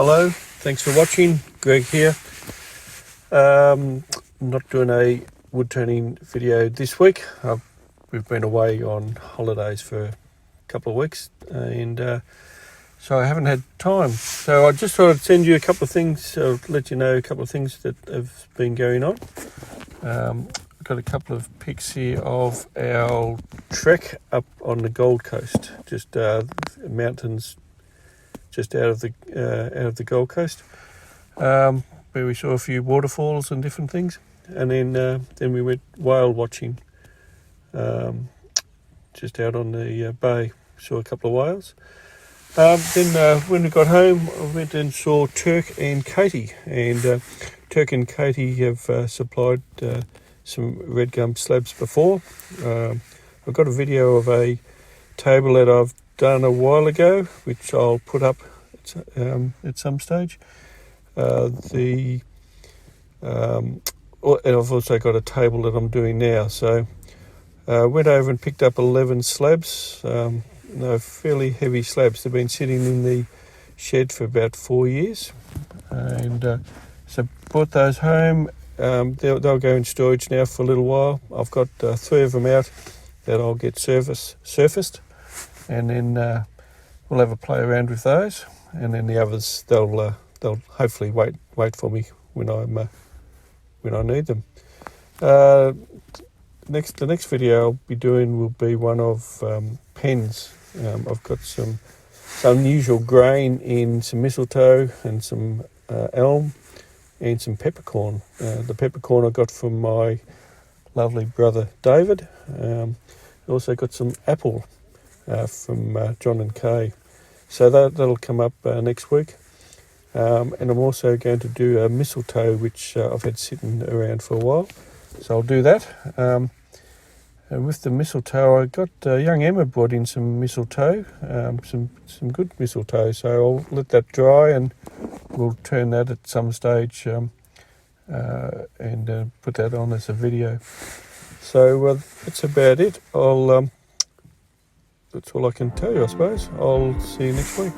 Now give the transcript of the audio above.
Hello, thanks for watching. Greg here. Not doing a wood turning video this week. We've been away on holidays for a couple of weeks, and so I haven't had time. So I just thought I'd send you a couple of things, let you know a couple of things that have been going on. I've got a couple of pics here of our trek up on the Gold Coast, just mountains just out of the Gold Coast, where we saw a few waterfalls and different things, and then we went whale watching, just out on the bay. Saw a couple of whales. Then when we got home, I went and saw Turk and Katie, and Turk and Katie have supplied some red gum slabs before. I've got a video of a table that I've done a while ago, which I'll put up at some stage. And I've also got a table that I'm doing now. So went over and picked up 11 slabs, fairly heavy slabs. They've been sitting in the shed for about 4 years, and so brought those home. They'll go in storage now for a little while. I've got 3 of them out that I'll get surfaced, and then we'll have a play around with those, and then the others they'll hopefully wait for me when I need them. The next video I'll be doing will be one of pens. I've got some unusual grain in some mistletoe and some elm and some peppercorn. The peppercorn I got from my lovely brother David. Also got some apple from John and Kay. So that'll come up next week. And I'm also going to do a mistletoe, which I've had sitting around for a while. So I'll do that. And with the mistletoe, I got young Emma brought in some mistletoe, some good mistletoe. So I'll let that dry, and we'll turn that at some stage and put that on as a video. So that's about it. That's all I can tell you, I suppose. I'll see you next week.